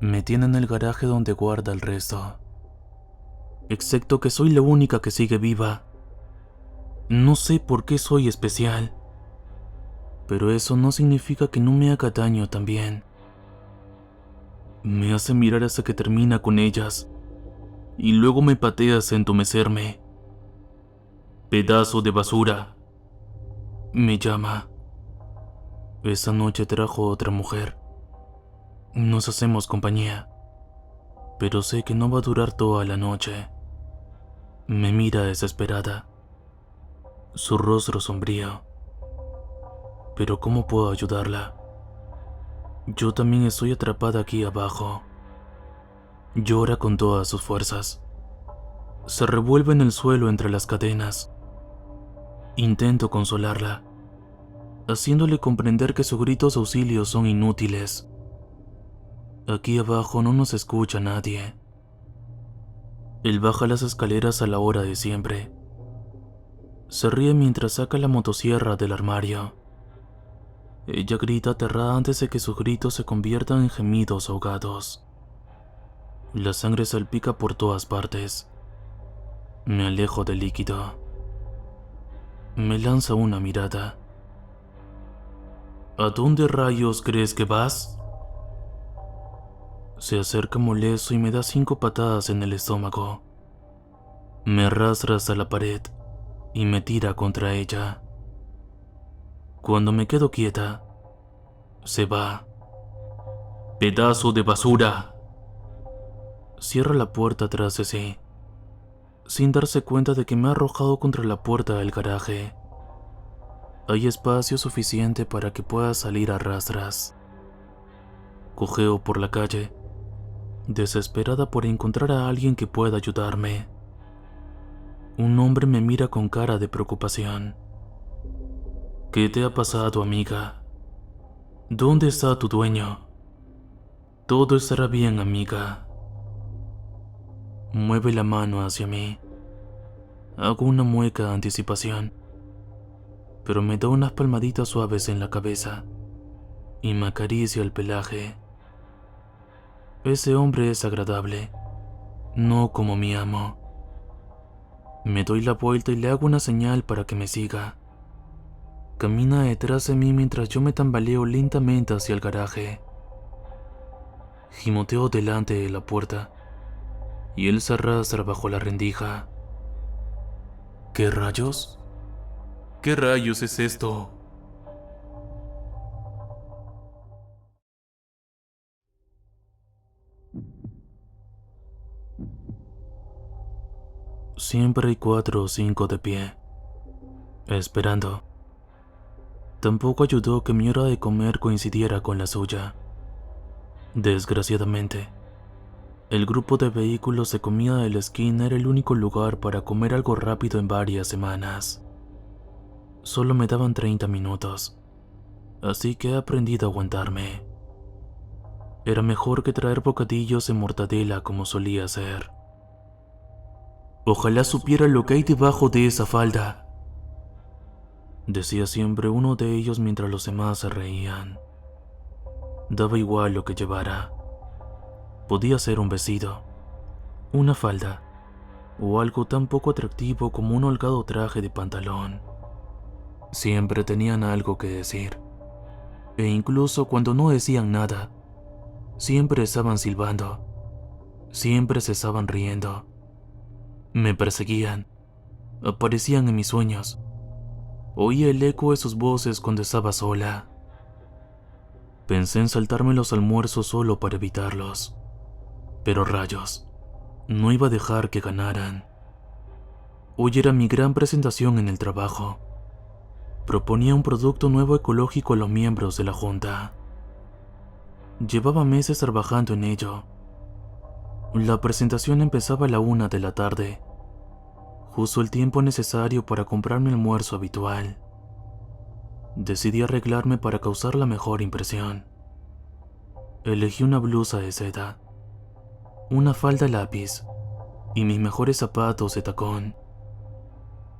Me tiene en el garaje donde guarda el resto. Excepto que soy la única que sigue viva. No sé por qué soy especial, pero eso no significa que no me haga daño también. Me hace mirar hasta que termina con ellas, y luego me patea hasta entumecerme. Pedazo de basura. Me llama. Esa noche trajo otra mujer. Nos hacemos compañía, pero sé que no va a durar toda la noche. Me mira desesperada, su rostro sombrío. Pero ¿cómo puedo ayudarla? Yo también estoy atrapada aquí abajo. Llora con todas sus fuerzas. Se revuelve en el suelo entre las cadenas. Intento consolarla, haciéndole comprender que sus gritos de auxilio son inútiles. Aquí abajo no nos escucha nadie. Él baja las escaleras a la hora de siempre. Se ríe mientras saca la motosierra del armario. Ella grita aterrada antes de que sus gritos se conviertan en gemidos ahogados. La sangre salpica por todas partes. Me alejo del líquido. Me lanza una mirada. ¿A dónde rayos crees que vas? Se acerca molesto y me da 5 patadas en el estómago. Me arrastra hasta la pared y me tira contra ella. Cuando me quedo quieta, se va. ¡Pedazo de basura! Cierra la puerta tras de sí, sin darse cuenta de que me ha arrojado contra la puerta del garaje. Hay espacio suficiente para que pueda salir a rastras. Cojeo por la calle, desesperada por encontrar a alguien que pueda ayudarme. Un hombre me mira con cara de preocupación. ¿Qué te ha pasado, amiga? ¿Dónde está tu dueño? Todo estará bien, amiga. Mueve la mano hacia mí. Hago una mueca de anticipación, pero me da unas palmaditas suaves en la cabeza y me acaricia el pelaje. Ese hombre es agradable, no como mi amo. Me doy la vuelta y le hago una señal para que me siga. Camina detrás de mí mientras yo me tambaleo lentamente hacia el garaje. Gimoteo delante de la puerta y él se arrastra bajo la rendija. ¿Qué rayos? ¿Qué rayos es esto? Siempre hay 4 o 5 de pie, esperando. Tampoco ayudó que mi hora de comer coincidiera con la suya. Desgraciadamente, el grupo de vehículos de comida de la esquina era el único lugar para comer algo rápido en varias semanas. Solo me daban 30 minutos, así que he aprendido a aguantarme. Era mejor que traer bocadillos de mortadela como solía hacer. Ojalá supiera lo que hay debajo de esa falda, decía siempre uno de ellos mientras los demás se reían. Daba igual lo que llevara. Podía ser un vestido, una falda, o algo tan poco atractivo como un holgado traje de pantalón. Siempre tenían algo que decir, e incluso cuando no decían nada, siempre estaban silbando, siempre se estaban riendo. Me perseguían, aparecían en mis sueños. Oía el eco de sus voces cuando estaba sola. Pensé en saltarme los almuerzos solo para evitarlos. Pero rayos, no iba a dejar que ganaran. Hoy era mi gran presentación en el trabajo. Proponía un producto nuevo ecológico a los miembros de la junta. Llevaba meses trabajando en ello. La presentación empezaba a la 1 de la tarde, justo el tiempo necesario para comprar mi almuerzo habitual. Decidí arreglarme para causar la mejor impresión. Elegí una blusa de seda, una falda lápiz y mis mejores zapatos de tacón.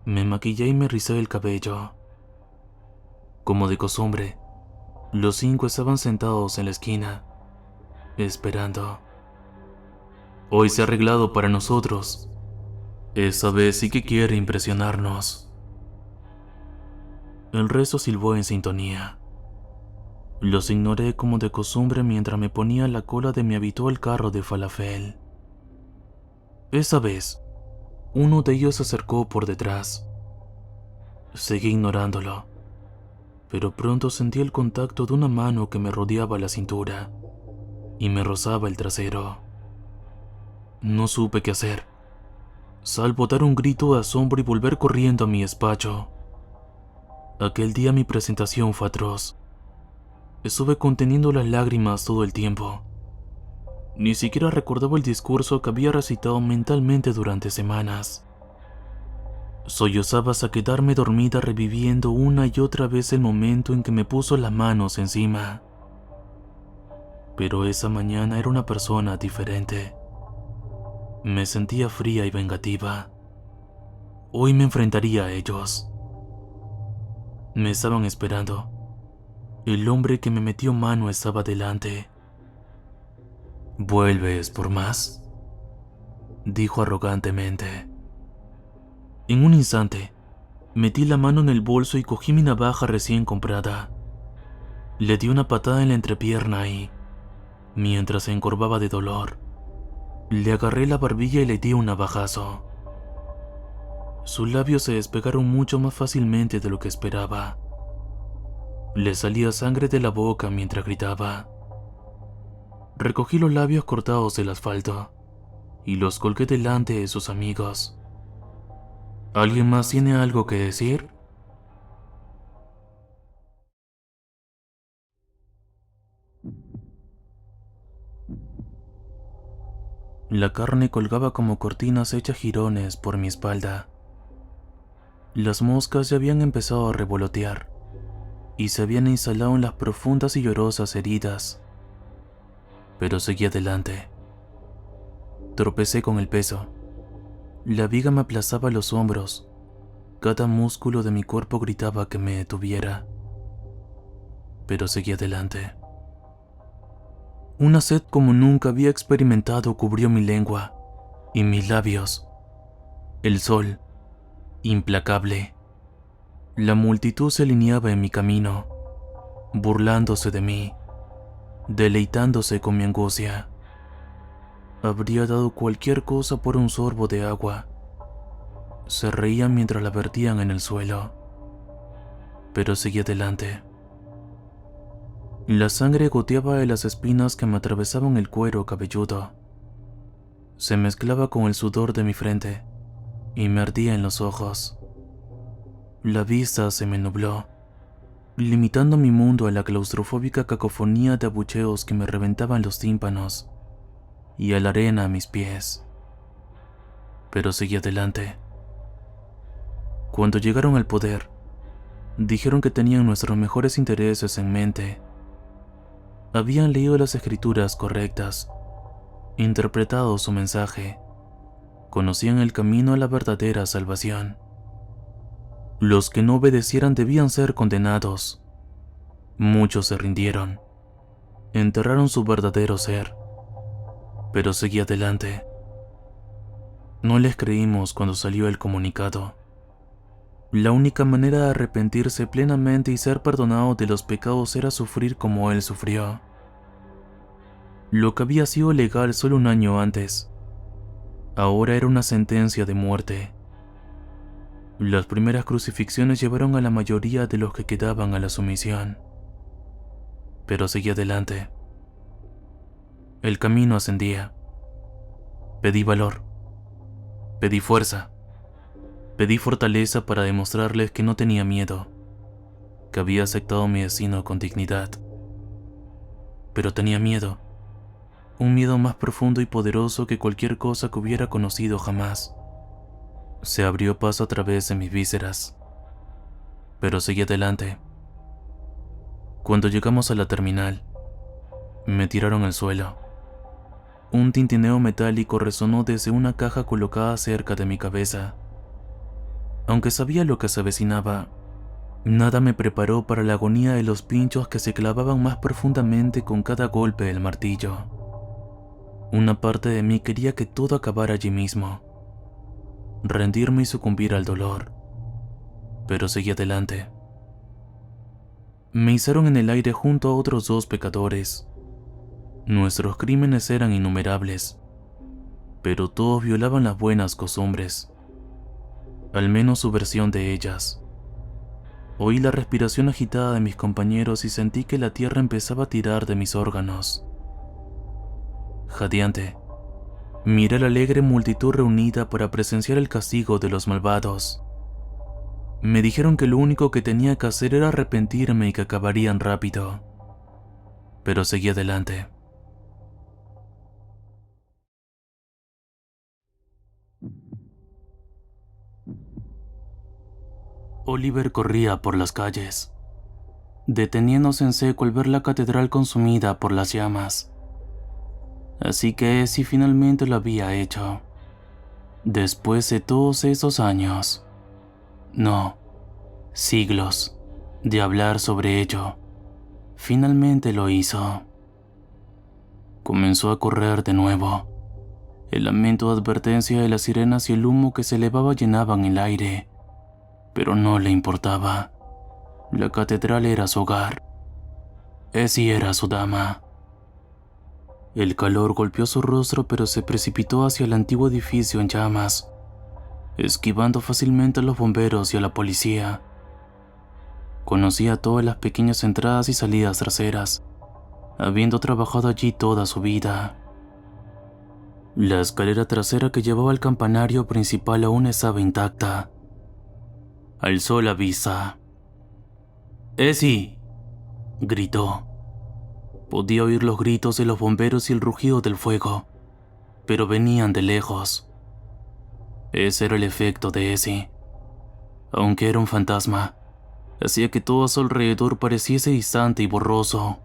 Me maquillé y me rizé el cabello. Como de costumbre, los 5 estaban sentados en la esquina, esperando. Hoy se ha arreglado para nosotros. Esta vez sí que quiere impresionarnos. El resto silbó en sintonía. Los ignoré como de costumbre mientras me ponía la cola de mi habitual carro de falafel. Esa vez, uno de ellos se acercó por detrás. Seguí ignorándolo, pero pronto sentí el contacto de una mano que me rodeaba la cintura y me rozaba el trasero. No supe qué hacer, salvo dar un grito de asombro y volver corriendo a mi despacho. Aquel día mi presentación fue atroz. Estuve conteniendo las lágrimas todo el tiempo. Ni siquiera recordaba el discurso que había recitado mentalmente durante semanas. Sollozaba hasta quedarme dormida reviviendo una y otra vez el momento en que me puso las manos encima. Pero esa mañana era una persona diferente. Me sentía fría y vengativa. Hoy me enfrentaría a ellos. Me estaban esperando. El hombre que me metió mano estaba delante. ¿Vuelves por más?, dijo arrogantemente. En un instante, metí la mano en el bolso y cogí mi navaja recién comprada. Le di una patada en la entrepierna y, mientras se encorvaba de dolor, le agarré la barbilla y le di un navajazo. Sus labios se despegaron mucho más fácilmente de lo que esperaba. Le salía sangre de la boca mientras gritaba. Recogí los labios cortados del asfalto y los colgué delante de sus amigos. ¿Alguien más tiene algo que decir? La carne colgaba como cortinas hechas jirones por mi espalda. Las moscas ya habían empezado a revolotear y se habían instalado en las profundas y llorosas heridas. Pero seguí adelante. Tropecé con el peso. La viga me aplastaba los hombros. Cada músculo de mi cuerpo gritaba que me detuviera. Pero seguí adelante. Una sed como nunca había experimentado cubrió mi lengua y mis labios. El sol, implacable. La multitud se alineaba en mi camino, burlándose de mí, deleitándose con mi angustia. Habría dado cualquier cosa por un sorbo de agua. Se reían mientras la vertían en el suelo, pero seguí adelante. La sangre goteaba de las espinas que me atravesaban el cuero cabelludo. Se mezclaba con el sudor de mi frente y me ardía en los ojos. La vista se me nubló, limitando mi mundo a la claustrofóbica cacofonía de abucheos que me reventaban los tímpanos y a la arena a mis pies. Pero seguí adelante. Cuando llegaron al poder, dijeron que tenían nuestros mejores intereses en mente. Habían leído las escrituras correctas, interpretado su mensaje, conocían el camino a la verdadera salvación. Los que no obedecieran debían ser condenados. Muchos se rindieron, enterraron su verdadero ser, pero seguí adelante. No les creímos cuando salió el comunicado. La única manera de arrepentirse plenamente y ser perdonado de los pecados era sufrir como él sufrió. Lo que había sido legal solo un año antes, ahora era una sentencia de muerte. Las primeras crucifixiones llevaron a la mayoría de los que quedaban a la sumisión. Pero seguí adelante. El camino ascendía. Pedí valor. Pedí fuerza. Pedí fortaleza para demostrarles que no tenía miedo, que había aceptado mi destino con dignidad. Pero tenía miedo, un miedo más profundo y poderoso que cualquier cosa que hubiera conocido jamás. Se abrió paso a través de mis vísceras, pero seguí adelante. Cuando llegamos a la terminal, me tiraron al suelo. Un tintineo metálico resonó desde una caja colocada cerca de mi cabeza. Aunque sabía lo que se avecinaba, nada me preparó para la agonía de los pinchos que se clavaban más profundamente con cada golpe del martillo. Una parte de mí quería que todo acabara allí mismo, rendirme y sucumbir al dolor, pero seguí adelante. Me izaron en el aire junto a otros 2 pecadores. Nuestros crímenes eran innumerables, pero todos violaban las buenas costumbres, al menos su versión de ellas. Oí la respiración agitada de mis compañeros y sentí que la tierra empezaba a tirar de mis órganos. Jadeante, miré a la alegre multitud reunida para presenciar el castigo de los malvados. Me dijeron que lo único que tenía que hacer era arrepentirme y que acabarían rápido, pero seguí adelante. Oliver corría por las calles, deteniéndose en seco al ver la catedral consumida por las llamas. Así que Essie finalmente lo había hecho. Después de todos esos años, no, siglos, de hablar sobre ello, finalmente lo hizo. Comenzó a correr de nuevo. El lamento de advertencia de las sirenas y el humo que se elevaba llenaban el aire, pero no le importaba. La catedral era su hogar. Essie era su dama. El calor golpeó su rostro, pero se precipitó hacia el antiguo edificio en llamas, esquivando fácilmente a los bomberos y a la policía. Conocía todas las pequeñas entradas y salidas traseras, habiendo trabajado allí toda su vida. La escalera trasera que llevaba al campanario principal aún estaba intacta. Alzó la vista. ¡Essie!, gritó. Podía oír los gritos de los bomberos y el rugido del fuego, pero venían de lejos. Ese era el efecto de Essie. Aunque era un fantasma, hacía que todo a su alrededor pareciese distante y borroso.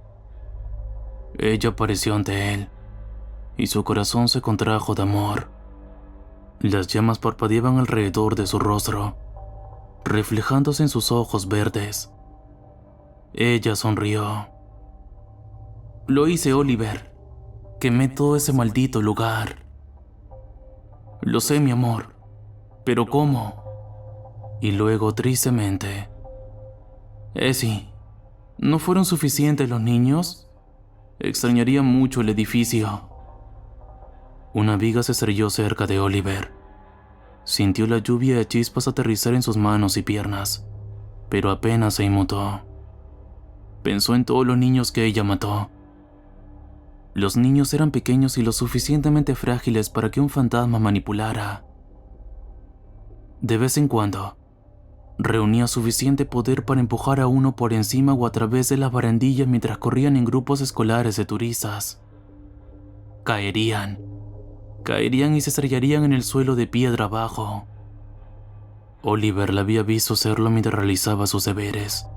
Ella apareció ante él, y su corazón se contrajo de amor. Las llamas parpadeaban alrededor de su rostro, reflejándose en sus ojos verdes. Ella sonrió. Lo hice, Oliver. Quemé todo ese maldito lugar. Lo sé, mi amor. ¿Pero cómo? Y luego, tristemente, Essie, ¿no fueron suficientes los niños? Extrañaría mucho el edificio. Una viga se estrelló cerca de Oliver. Sintió la lluvia de chispas aterrizar en sus manos y piernas, pero apenas se inmutó. Pensó en todos los niños que ella mató. Los niños eran pequeños y lo suficientemente frágiles para que un fantasma manipulara. De vez en cuando, reunía suficiente poder para empujar a uno por encima o a través de las barandillas mientras corrían en grupos escolares de turistas. Caerían y se estrellarían en el suelo de piedra abajo. Oliver la había visto hacerlo mientras realizaba sus deberes.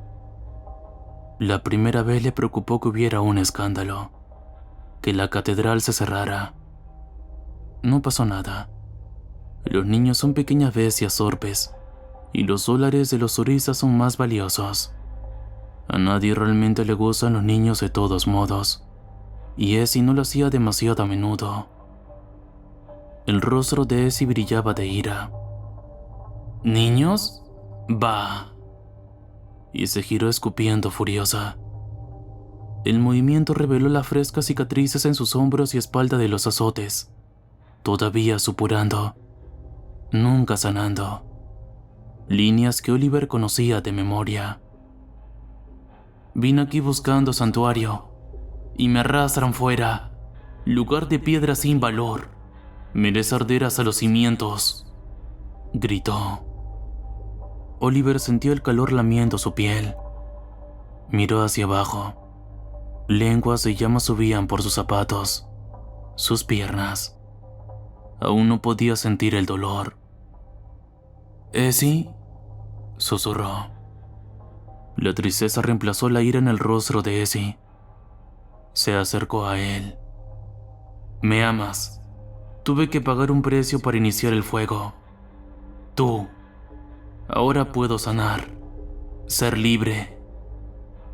La primera vez le preocupó que hubiera un escándalo, que la catedral se cerrara. No pasó nada. Los niños son pequeñas bestias torpes, y los dólares de los turistas son más valiosos. A nadie realmente le gustan los niños de todos modos, y Essie no lo hacía demasiado a menudo. El rostro de Essie brillaba de ira. ¿Niños? Bah. Y se giró escupiendo furiosa. El movimiento reveló las frescas cicatrices en sus hombros y espalda de los azotes, todavía supurando, nunca sanando. Líneas que Oliver conocía de memoria. Vine aquí buscando santuario, y me arrastran fuera, lugar de piedra sin valor. Merece arder hasta los cimientos, gritó. Oliver sintió el calor lamiendo su piel. Miró hacia abajo. Lenguas de llamas subían por sus zapatos, sus piernas. Aún no podía sentir el dolor. «¿Essie?», susurró. La tristeza reemplazó la ira en el rostro de Essie. Se acercó a él. «¿Me amas? Tuve que pagar un precio para iniciar el fuego. Tú. Ahora puedo sanar, ser libre.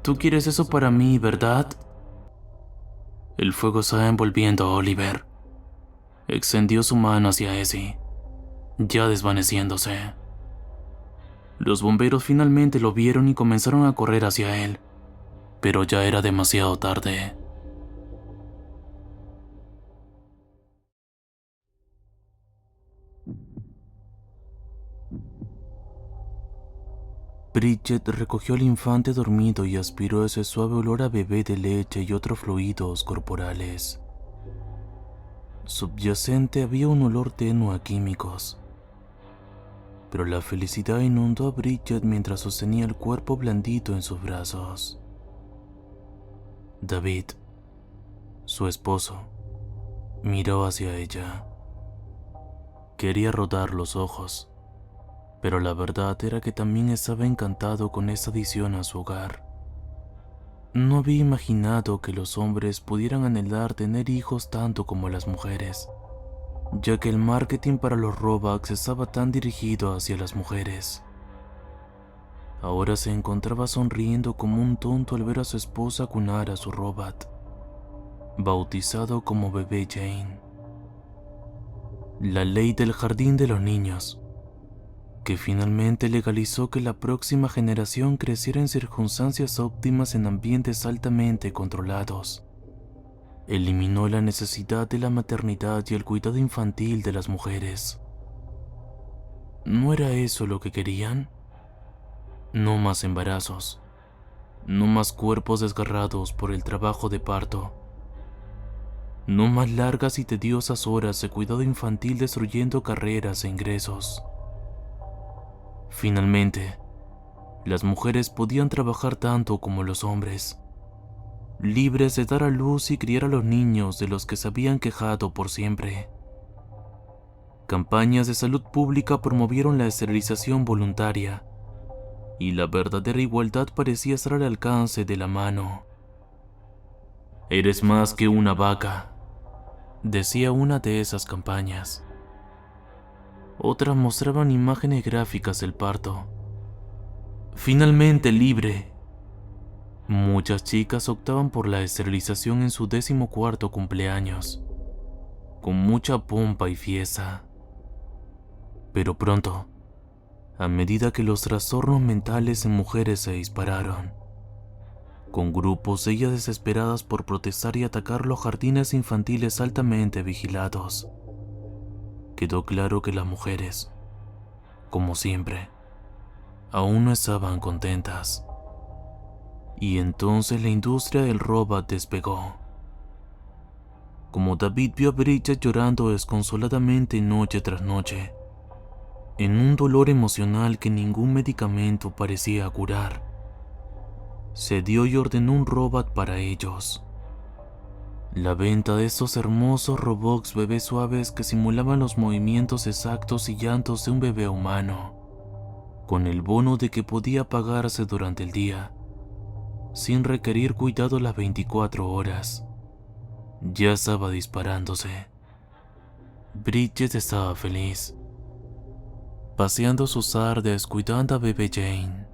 Tú quieres eso para mí, ¿verdad?» El fuego estaba envolviendo a Oliver, Extendió su mano hacia Essie, ya desvaneciéndose. Los bomberos finalmente lo vieron y comenzaron a correr hacia él, pero ya era demasiado tarde. Bridget recogió al infante dormido y aspiró ese suave olor a bebé de leche y otros fluidos corporales. Subyacente había un olor tenue a químicos, pero la felicidad inundó a Bridget mientras sostenía el cuerpo blandito en sus brazos. David, su esposo, miró hacia ella. Quería rodar los ojos, pero la verdad era que también estaba encantado con esa adición a su hogar. No había imaginado que los hombres pudieran anhelar tener hijos tanto como las mujeres, ya que el marketing para los Robux estaba tan dirigido hacia las mujeres. Ahora se encontraba sonriendo como un tonto al ver a su esposa cunar a su robot, bautizado como Bebé Jane. La ley del jardín de los niños, que finalmente legalizó que la próxima generación creciera en circunstancias óptimas en ambientes altamente controlados, eliminó la necesidad de la maternidad y el cuidado infantil de las mujeres. ¿No era eso lo que querían? No más embarazos, no más cuerpos desgarrados por el trabajo de parto, no más largas y tediosas horas de cuidado infantil destruyendo carreras e ingresos. Finalmente, las mujeres podían trabajar tanto como los hombres, libres de dar a luz y criar a los niños de los que se habían quejado por siempre. Campañas de salud pública promovieron la esterilización voluntaria, y la verdadera igualdad parecía estar al alcance de la mano. «Eres más que una vaca», decía una de esas campañas. Otras mostraban imágenes gráficas del parto. «Finalmente libre». Muchas chicas optaban por la esterilización en su 14º cumpleaños, con mucha pompa y fiesta. Pero pronto, a medida que los trastornos mentales en mujeres se dispararon, con grupos de ellas desesperadas por protestar y atacar los jardines infantiles altamente vigilados, quedó claro que las mujeres, como siempre, aún no estaban contentas. Y entonces la industria del robot despegó. Como David vio a Bridget llorando desconsoladamente noche tras noche, en un dolor emocional que ningún medicamento parecía curar, cedió y ordenó un robot para ellos. La venta de estos hermosos robots bebés suaves que simulaban los movimientos exactos y llantos de un bebé humano, con el bono de que podía pagarse durante el día, sin requerir cuidado las 24 horas, ya estaba disparándose. Bridget estaba feliz, paseando sus tardes cuidando a Bebé Jane.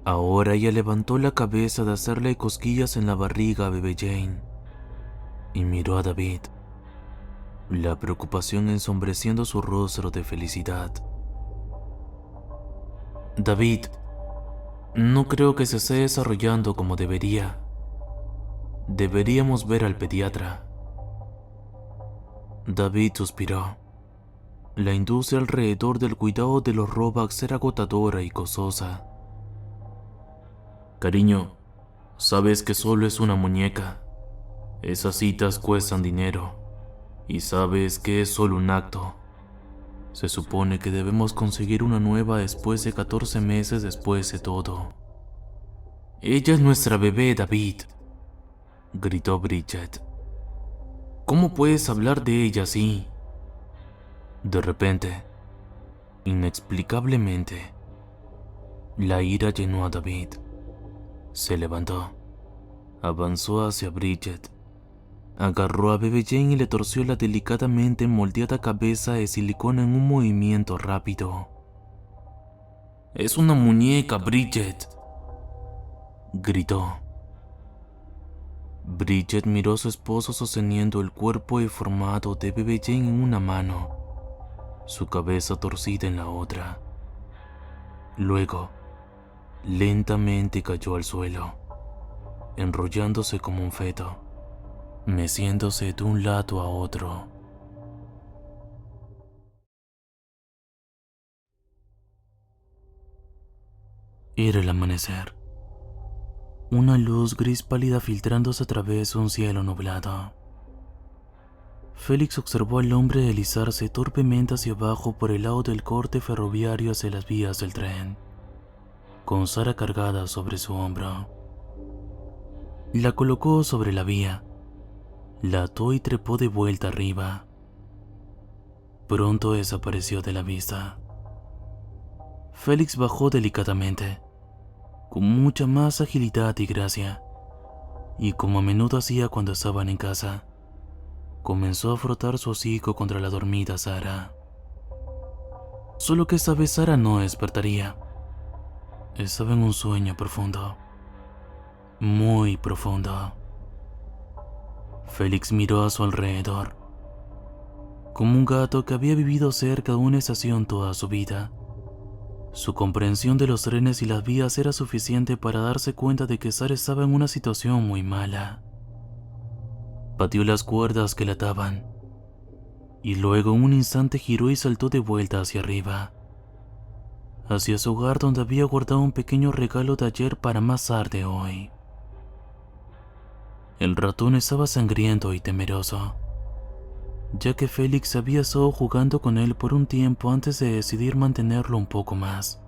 Ahora ella levantó la cabeza de hacerle cosquillas en la barriga a Bebé Jane y miró a David, la preocupación ensombreciendo su rostro de felicidad. «David, no creo que se esté desarrollando como debería. Deberíamos ver al pediatra». David suspiró. La industria alrededor del cuidado de los Robux era agotadora y costosa. «Cariño, sabes que solo es una muñeca. Esas citas cuestan dinero. Y sabes que es solo un acto. Se supone que debemos conseguir una nueva después de 14 meses después de todo». «Ella es nuestra bebé, David», gritó Bridget. «¿Cómo puedes hablar de ella así?» De repente, inexplicablemente, la ira llenó a David. Se levantó, avanzó hacia Bridget, agarró a Bebé Jane y le torció la delicadamente moldeada cabeza de silicona en un movimiento rápido. «Es una muñeca, Bridget», gritó. Bridget miró a su esposo sosteniendo el cuerpo deformado de bebé Jane en una mano, su cabeza torcida en la otra. Luego, lentamente cayó al suelo, enrollándose como un feto, meciéndose de un lado a otro. Era el amanecer. Una luz gris pálida filtrándose a través de un cielo nublado. Félix observó al hombre deslizarse torpemente hacia abajo por el lado del corte ferroviario hacia las vías del tren, con Sara cargada sobre su hombro. La colocó sobre la vía, la ató y trepó de vuelta arriba. Pronto desapareció de la vista. Félix bajó delicadamente, con mucha más agilidad y gracia, y como a menudo hacía cuando estaban en casa, comenzó a frotar su hocico contra la dormida Sara. Solo que esta vez Sara no despertaría. Estaba en un sueño profundo, muy profundo. Félix miró a su alrededor, como un gato que había vivido cerca de una estación toda su vida. Su comprensión de los trenes y las vías era suficiente para darse cuenta de que Sara estaba en una situación muy mala. Pateó las cuerdas que la ataban, y luego en un instante giró y saltó de vuelta hacia arriba, hacia su hogar donde había guardado un pequeño regalo de ayer para más tarde hoy. El ratón estaba sangriento y temeroso, ya que Félix había estado jugando con él por un tiempo antes de decidir mantenerlo un poco más,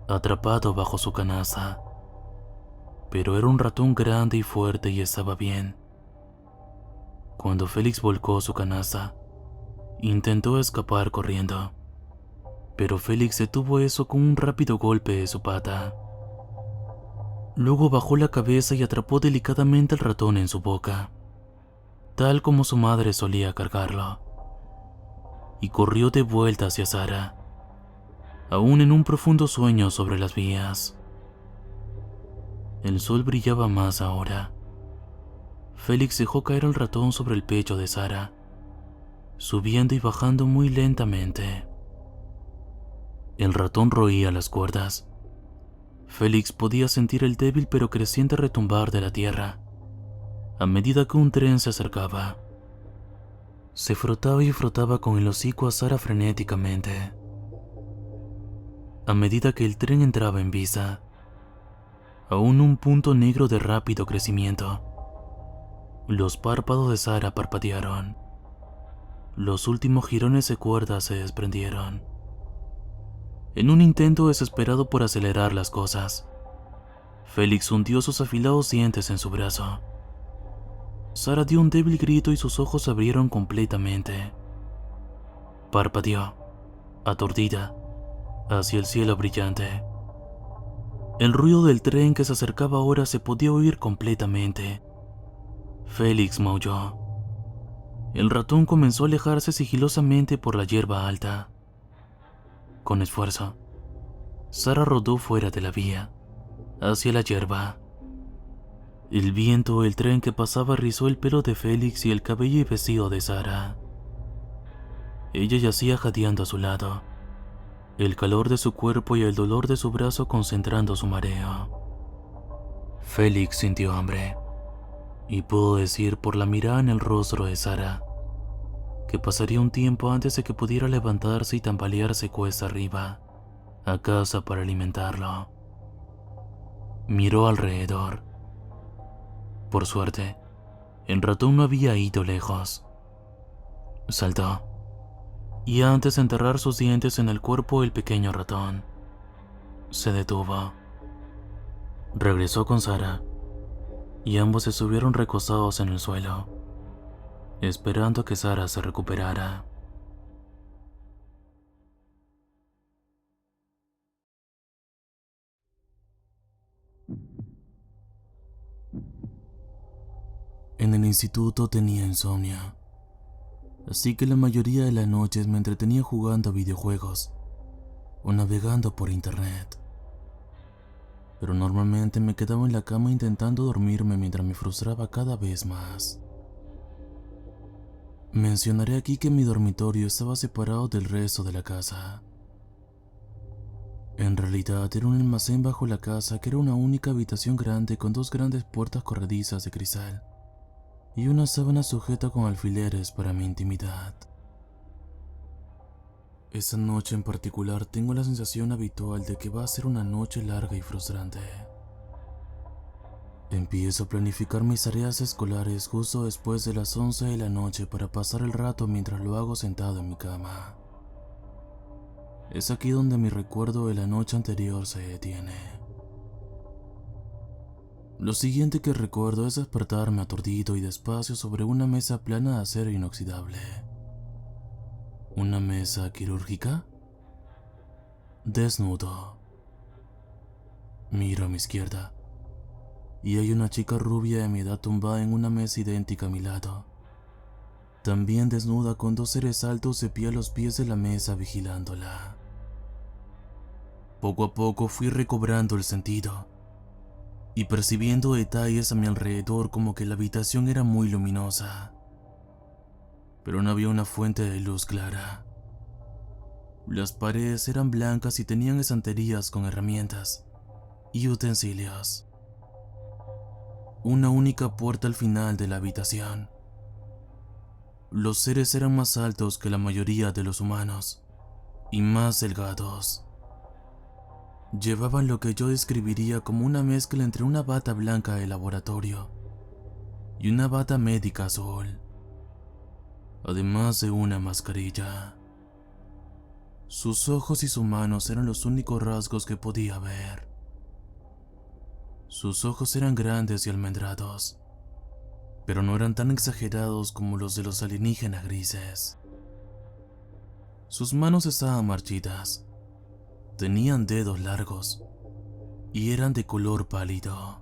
atrapado bajo su canasta. Pero era un ratón grande y fuerte y estaba bien. Cuando Félix volcó su canasta, intentó escapar corriendo, pero Félix detuvo eso con un rápido golpe de su pata. Luego bajó la cabeza y atrapó delicadamente al ratón en su boca, tal como su madre solía cargarlo, y corrió de vuelta hacia Sara, aún en un profundo sueño sobre las vías. El sol brillaba más ahora. Félix dejó caer al ratón sobre el pecho de Sara, subiendo y bajando muy lentamente. El ratón roía las cuerdas. Félix podía sentir el débil pero creciente retumbar de la tierra a medida que un tren se acercaba. Se frotaba y frotaba con el hocico a Sara frenéticamente. A medida que el tren entraba en vista, aún un punto negro de rápido crecimiento, los párpados de Sara parpadearon. Los últimos jirones de cuerda se desprendieron. En un intento desesperado por acelerar las cosas, Félix hundió sus afilados dientes en su brazo. Sara dio un débil grito y sus ojos se abrieron completamente. Parpadeó, aturdida, hacia el cielo brillante. El ruido del tren que se acercaba ahora se podía oír completamente. Félix maulló. El ratón comenzó a alejarse sigilosamente por la hierba alta. Con esfuerzo, Sara rodó fuera de la vía, hacia la hierba. El viento del tren que pasaba rizó el pelo de Félix y el cabello y vestido de Sara. Ella yacía jadeando a su lado, el calor de su cuerpo y el dolor de su brazo concentrando su mareo. Félix sintió hambre, y pudo decir por la mirada en el rostro de Sara que pasaría un tiempo antes de que pudiera levantarse y tambalearse cuesta arriba a casa para alimentarlo. Miró alrededor. Por suerte, el ratón no había ido lejos. Saltó, y antes de enterrar sus dientes en el cuerpo del pequeño ratón, se detuvo. Regresó con Sara, y ambos estuvieron recostados en el suelo, esperando a que Sara se recuperara. En el instituto tenía insomnio, así que la mayoría de las noches me entretenía jugando a videojuegos o navegando por internet. pero normalmente me quedaba en la cama intentando dormirme mientras me frustraba cada vez más. Mencionaré aquí que mi dormitorio estaba separado del resto de la casa. En realidad era un almacén bajo la casa que era una única habitación grande con dos grandes puertas corredizas de cristal y una sábana sujeta con alfileres para mi intimidad. Esa noche en particular tengo la sensación habitual de que va a ser una noche larga y frustrante. Empiezo a planificar mis tareas escolares justo después de las 11 de la noche para pasar el rato mientras lo hago sentado en mi cama. Es aquí donde mi recuerdo de la noche anterior se detiene. Lo siguiente que recuerdo es despertarme aturdido y despacio sobre una mesa plana de acero inoxidable. ¿Una mesa quirúrgica? Desnudo. Miro a mi izquierda y hay una chica rubia de mi edad tumbada en una mesa idéntica a mi lado. También desnuda con dos seres altos de pie a los pies de la mesa vigilándola. Poco a poco fui recobrando el sentido y percibiendo detalles a mi alrededor como que la habitación era muy luminosa, pero no había una fuente de luz clara. Las paredes eran blancas y tenían estanterías con herramientas y utensilios. Una única puerta al final de la habitación. Los seres eran más altos que la mayoría de los humanos y más delgados. Llevaban lo que yo describiría como una mezcla entre una bata blanca de laboratorio y una bata médica azul, además de una mascarilla. Sus ojos y sus manos eran los únicos rasgos que podía ver. Sus ojos eran grandes y almendrados, pero no eran tan exagerados como los de los alienígenas grises. Sus manos estaban marchitas, tenían dedos largos y eran de color pálido.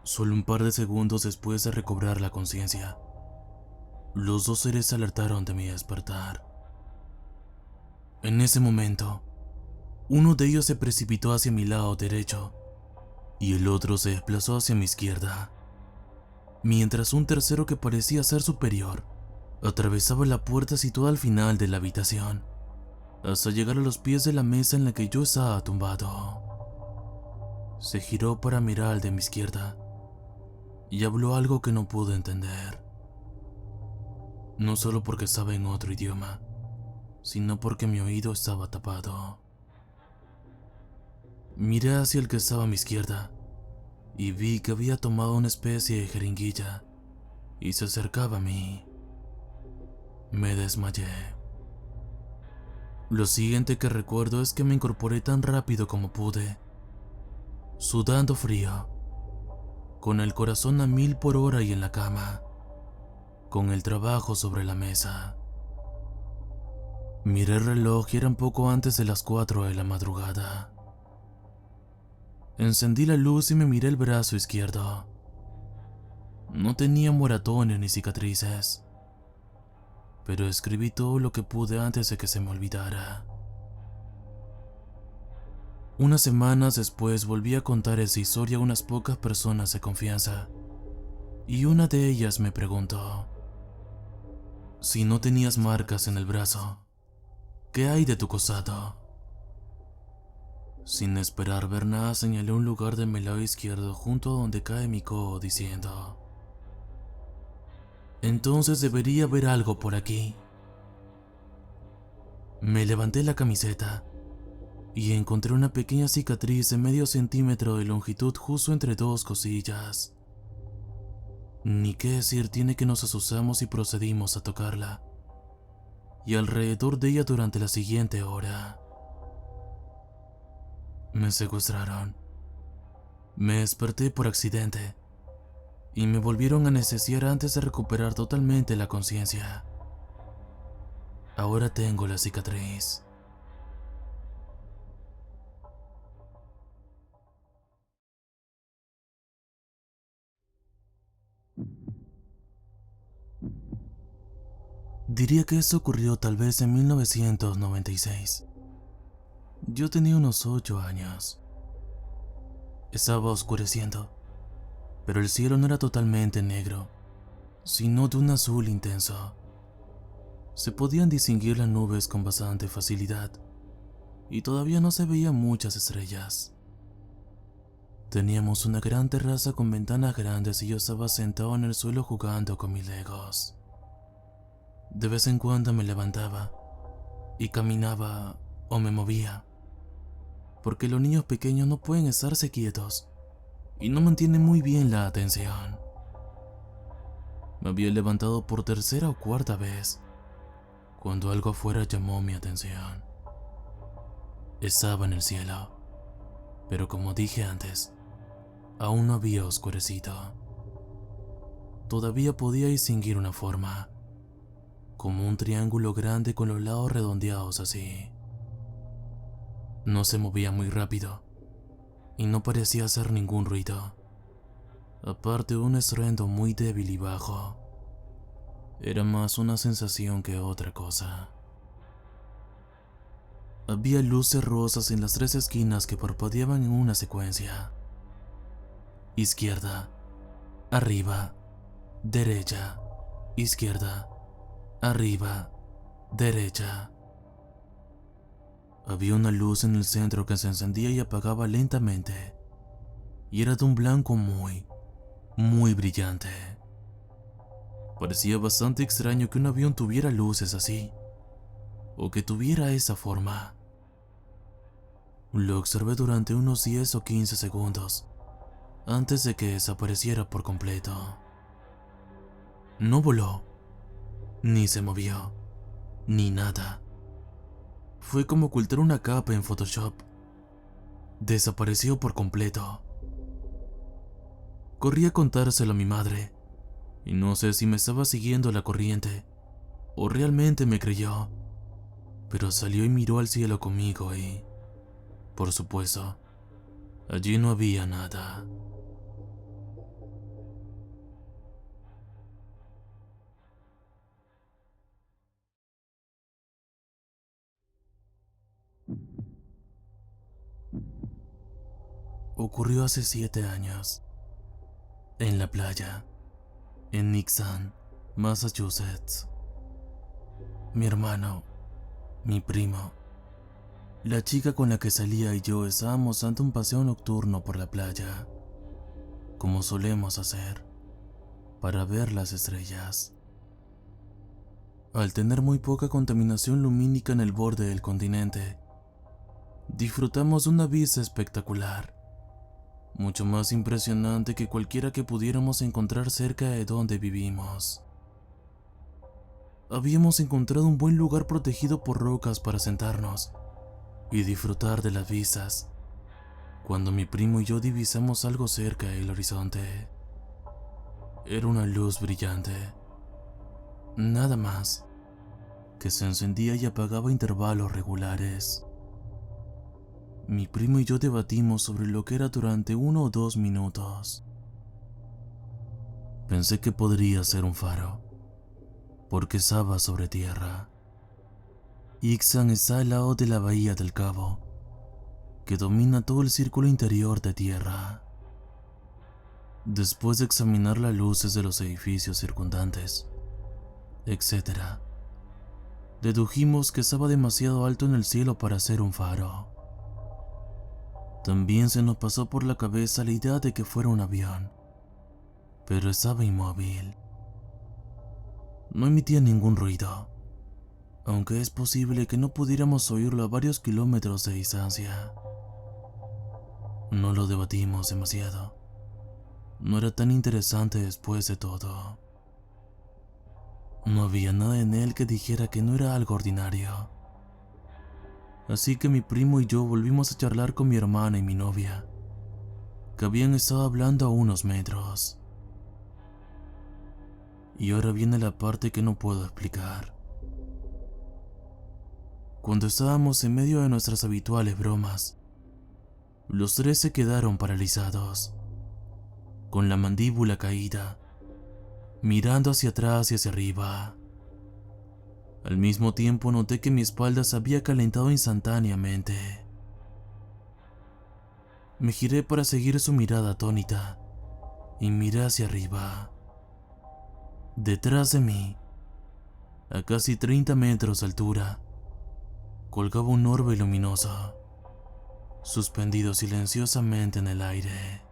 Solo un par de segundos después de recobrar la conciencia, los dos seres se alertaron de mi despertar. En ese momento, uno de ellos se precipitó hacia mi lado derecho y el otro se desplazó hacia mi izquierda, mientras un tercero que parecía ser superior atravesaba la puerta situada al final de la habitación hasta llegar a los pies de la mesa en la que yo estaba tumbado. Se giró para mirar al de mi izquierda y habló algo que no pude entender, no solo porque estaba en otro idioma, sino porque mi oído estaba tapado. Miré hacia el que estaba a mi izquierda y vi que había tomado una especie de jeringuilla y se acercaba a mí. Me desmayé. Lo siguiente que recuerdo es que me incorporé tan rápido como pude, sudando frío, con el corazón a 1000 por hora y en la cama, con el trabajo sobre la mesa. Miré el reloj y eran poco antes de las 4 de la madrugada. Encendí la luz y me miré el brazo izquierdo. No tenía moratones ni cicatrices, pero escribí todo lo que pude antes de que se me olvidara. Unas semanas después volví a contar esa historia a unas pocas personas de confianza, y una de ellas me preguntó: si no tenías marcas en el brazo, ¿qué hay de tu costado? Sin esperar ver nada, señalé un lugar de mi lado izquierdo junto a donde cae mi codo, diciendo: entonces debería haber algo por aquí. Me levanté la camiseta y encontré una pequeña cicatriz de medio centímetro de longitud justo entre dos costillas. Ni qué decir tiene que nos asustamos y procedimos a tocarla, y alrededor de ella durante la siguiente hora. Me secuestraron. Me desperté por accidente y me volvieron a anestesiar antes de recuperar totalmente la conciencia. Ahora tengo la cicatriz. Diría que esto ocurrió tal vez en 1996. Yo tenía unos 8 años. Estaba oscureciendo, pero el cielo no era totalmente negro, sino de un azul intenso. Se podían distinguir las nubes con bastante facilidad, y todavía no se veían muchas estrellas. Teníamos una gran terraza con ventanas grandes y yo estaba sentado en el suelo jugando con mis legos. De vez en cuando me levantaba y caminaba o me movía, porque los niños pequeños no pueden estarse quietos y no mantienen muy bien la atención. Me había levantado por tercera o cuarta vez cuando algo afuera llamó mi atención. Estaba en el cielo, pero como dije antes, aún no había oscurecido. Todavía podía distinguir una forma, como un triángulo grande con los lados redondeados así. No se movía muy rápido y no parecía hacer ningún ruido, aparte de un estruendo muy débil y bajo. Era más una sensación que otra cosa. Había luces rosas en las tres esquinas que parpadeaban en una secuencia. Izquierda, arriba, derecha, izquierda, arriba, derecha. Había una luz en el centro que se encendía y apagaba lentamente, y era de un blanco muy brillante. Parecía bastante extraño que un avión tuviera luces así, o que tuviera esa forma. Lo observé durante unos 10 o 15 segundos, antes de que desapareciera por completo. No voló, ni se movió, ni nada. Fue como ocultar una capa en Photoshop. Desapareció por completo. Corrí a contárselo a mi madre, y no sé si me estaba siguiendo la corriente, o realmente me creyó, pero salió y miró al cielo conmigo y, por supuesto, allí no había nada. Ocurrió hace 7 años, en la playa, en Nixon, Massachusetts. Mi hermano, mi primo, la chica con la que salía y yo estábamos dando un paseo nocturno por la playa, como solemos hacer, para ver las estrellas. Al tener muy poca contaminación lumínica en el borde del continente, disfrutamos de una vista espectacular, mucho más impresionante que cualquiera que pudiéramos encontrar cerca de donde vivimos. Habíamos encontrado un buen lugar protegido por rocas para sentarnos y disfrutar de las vistas, cuando mi primo y yo divisamos algo cerca del horizonte. Era una luz brillante, nada más, que se encendía y apagaba a intervalos regulares. Mi primo y yo debatimos sobre lo que era durante 1 o 2 minutos. Pensé que podría ser un faro, porque estaba sobre tierra. Ixtan está al lado de la bahía del Cabo, que domina todo el círculo interior de tierra. Después de examinar las luces de los edificios circundantes, etc., dedujimos que estaba demasiado alto en el cielo para ser un faro. También se nos pasó por la cabeza la idea de que fuera un avión, pero estaba inmóvil. No emitía ningún ruido, aunque es posible que no pudiéramos oírlo a varios kilómetros de distancia. No lo debatimos demasiado. No era tan interesante después de todo. No había nada en él que dijera que no era algo ordinario. Así que mi primo y yo volvimos a charlar con mi hermana y mi novia, que habían estado hablando a unos metros. Y ahora viene la parte que no puedo explicar. Cuando estábamos en medio de nuestras habituales bromas, los tres se quedaron paralizados, con la mandíbula caída, mirando hacia atrás y hacia arriba. Al mismo tiempo noté que mi espalda se había calentado instantáneamente. Me giré para seguir su mirada atónita y miré hacia arriba. Detrás de mí, a casi 30 metros de altura, colgaba un orbe luminoso, suspendido silenciosamente en el aire.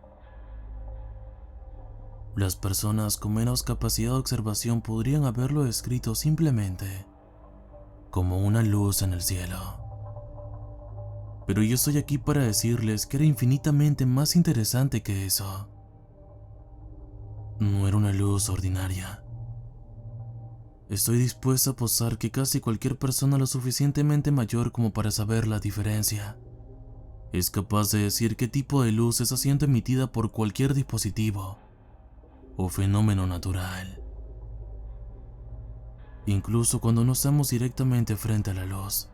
Las personas con menos capacidad de observación podrían haberlo descrito simplemente como una luz en el cielo. Pero yo estoy aquí para decirles que era infinitamente más interesante que eso. No era una luz ordinaria. Estoy dispuesto a apostar que casi cualquier persona lo suficientemente mayor como para saber la diferencia es capaz de decir qué tipo de luz está siendo emitida por cualquier dispositivo o fenómeno natural. Incluso cuando no estamos directamente frente a la luz,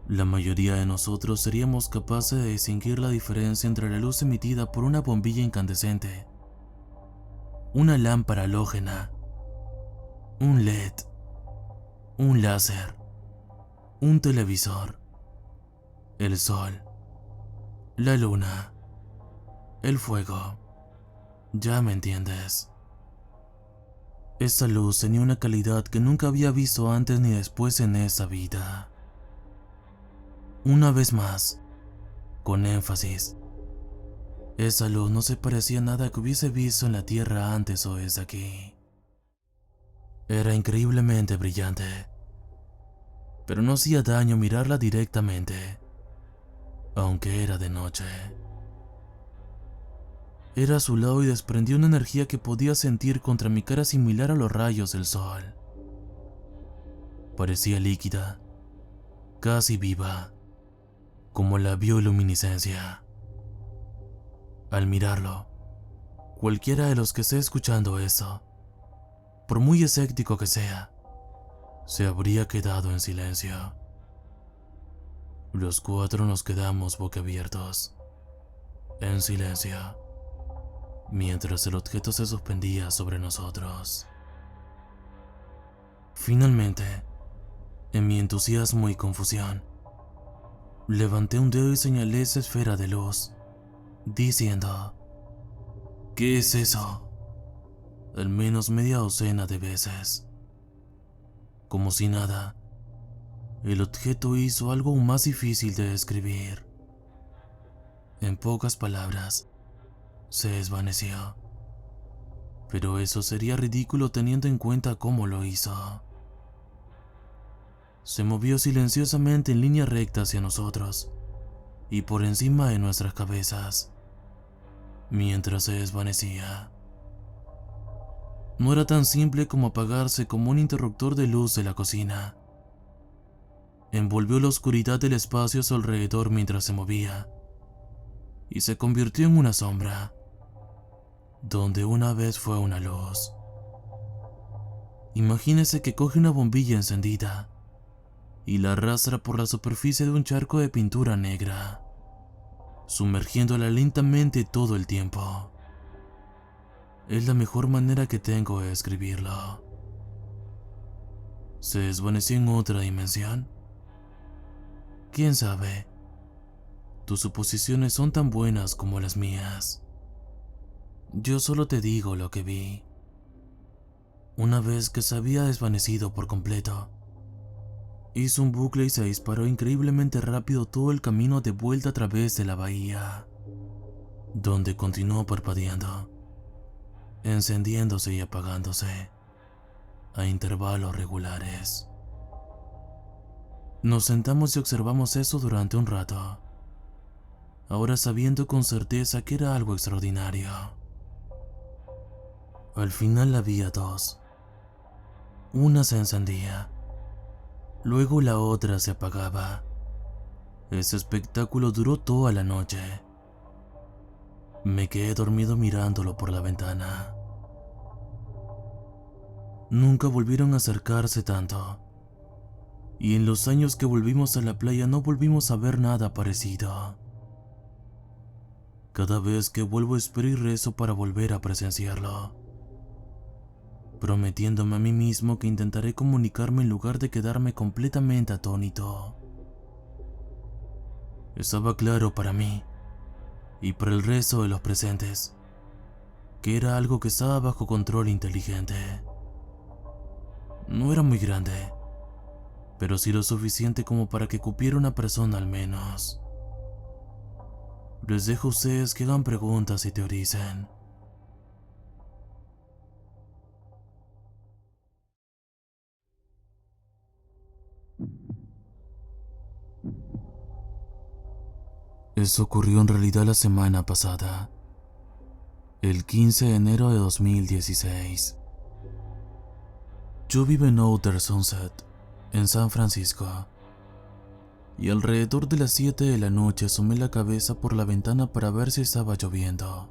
la mayoría de nosotros seríamos capaces de distinguir la diferencia entre la luz emitida por una bombilla incandescente, una lámpara halógena, un LED, un láser, un televisor, el sol, la luna, el fuego. Ya me entiendes. Esta luz tenía una calidad que nunca había visto antes ni después en esta vida. Una vez más, con énfasis, esa luz no se parecía a nada que hubiese visto en la Tierra antes o desde aquí. Era increíblemente brillante, pero no hacía daño mirarla directamente, aunque era de noche. Era azulado y desprendía una energía que podía sentir contra mi cara similar a los rayos del sol. Parecía líquida, casi viva, como la bioluminiscencia. Al mirarlo, cualquiera de los que esté escuchando esto, por muy escéptico que sea, se habría quedado en silencio. Los cuatro nos quedamos boquiabiertos, en silencio, mientras el objeto se suspendía sobre nosotros. Finalmente, en mi entusiasmo y confusión, levanté un dedo y señalé esa esfera de luz, diciendo: ¿qué es eso? Al menos media docena de veces. Como si nada, el objeto hizo algo aún más difícil de describir. En pocas palabras, se desvaneció. Pero eso sería ridículo teniendo en cuenta cómo lo hizo. Se movió silenciosamente en línea recta hacia nosotros y por encima de nuestras cabezas, mientras se desvanecía. No era tan simple como apagarse como un interruptor de luz de la cocina. Envolvió la oscuridad del espacio a su alrededor mientras se movía, y se convirtió en una sombra, donde una vez fue una luz. Imagínese que coge una bombilla encendida y la arrastra por la superficie de un charco de pintura negra, sumergiéndola lentamente todo el tiempo. Es la mejor manera que tengo de describirlo. ¿Se desvaneció en otra dimensión? ¿Quién sabe? Tus suposiciones son tan buenas como las mías. Yo solo te digo lo que vi. Una vez que se había desvanecido por completo, hizo un bucle y se disparó increíblemente rápido todo el camino de vuelta a través de la bahía, donde continuó parpadeando, encendiéndose y apagándose a intervalos regulares. Nos sentamos y observamos eso durante un rato, ahora sabiendo con certeza que era algo extraordinario. Al final había dos. Una se encendía, luego la otra se apagaba. Ese espectáculo duró toda la noche. Me quedé dormido mirándolo por la ventana. Nunca volvieron a acercarse tanto, y en los años que volvimos a la playa no volvimos a ver nada parecido. Cada vez que vuelvo espero y rezo para volver a presenciarlo, prometiéndome a mí mismo que intentaré comunicarme en lugar de quedarme completamente atónito. Estaba claro para mí y para el resto de los presentes, que era algo que estaba bajo control inteligente. No era muy grande, pero sí lo suficiente como para que cupiera una persona al menos. Les dejo a ustedes que hagan preguntas y teoricen. Esto ocurrió en realidad la semana pasada, el 15 de enero de 2016. Yo vivo en Outer Sunset, en San Francisco, y alrededor de las 7 de la noche asomé la cabeza por la ventana para ver si estaba lloviendo.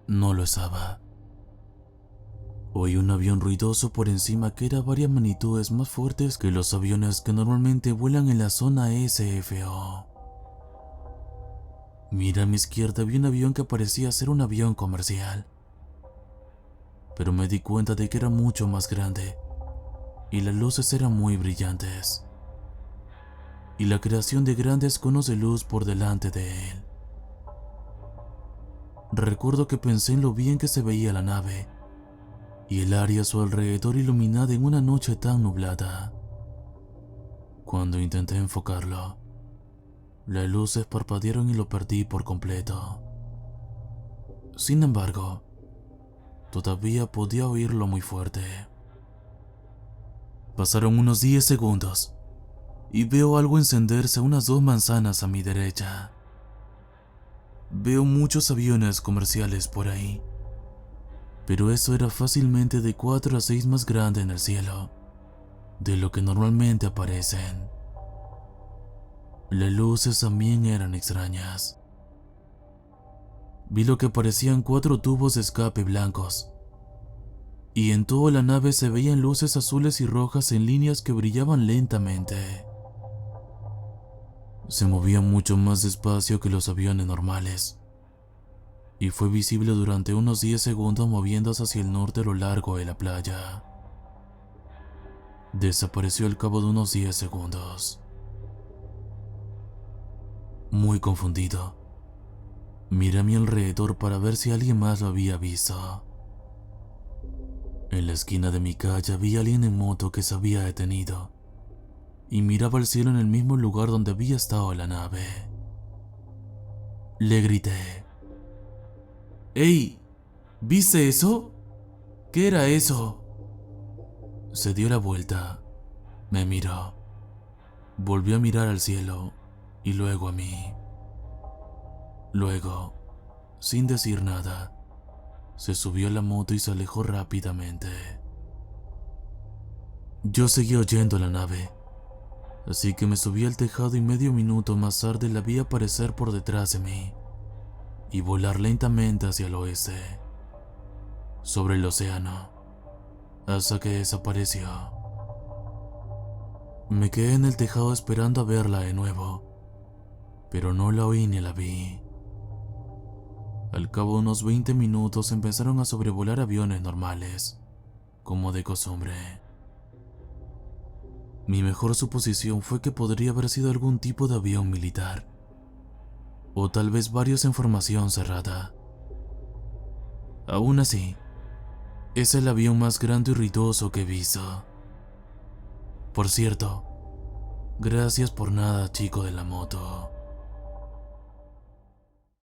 No lo estaba. Oí un avión ruidoso por encima que era varias magnitudes más fuertes que los aviones que normalmente vuelan en la zona SFO. Mira a mi izquierda, vi un avión que parecía ser un avión comercial, pero me di cuenta de que era mucho más grande y las luces eran muy brillantes y la creación de grandes conos de luz por delante de él. Recuerdo que pensé en lo bien que se veía la nave y el área a su alrededor iluminada en una noche tan nublada. Cuando intenté enfocarlo, las luces parpadearon y lo perdí por completo. Sin embargo, todavía podía oírlo muy fuerte. Pasaron unos 10 segundos y veo algo encenderse a unas 2 manzanas a mi derecha. Veo muchos aviones comerciales por ahí, pero eso era fácilmente de 4 a 6 más grande en el cielo de lo que normalmente aparecen. Las luces también eran extrañas. Vi lo que parecían 4 tubos de escape blancos, y en toda la nave se veían luces azules y rojas en líneas que brillaban lentamente. Se movían mucho más despacio que los aviones normales, y fue visible durante unos 10 segundos moviéndose hacia el norte a lo largo de la playa. Desapareció al cabo de unos 10 segundos. Muy confundido, miré a mi alrededor para ver si alguien más lo había visto. En la esquina de mi calle vi a alguien en moto que se había detenido y miraba al cielo en el mismo lugar donde había estado la nave. Le grité: «¡Ey! ¿Viste eso? ¿Qué era eso?». Se dio la vuelta, me miró, volvió a mirar al cielo y luego a mí. Luego, sin decir nada, se subió a la moto y se alejó rápidamente. Yo seguí oyendo la nave, así que me subí al tejado y medio minuto más tarde la vi aparecer por detrás de mí y volar lentamente hacia el oeste, sobre el océano, hasta que desapareció. Me quedé en el tejado esperando a verla de nuevo, pero no la oí ni la vi. Al cabo de unos 20 minutos empezaron a sobrevolar aviones normales, como de costumbre. Mi mejor suposición fue que podría haber sido algún tipo de avión militar, o tal vez varios en formación cerrada. Aún así, es el avión más grande y ruidoso que he visto. Por cierto, gracias por nada, chico de la moto.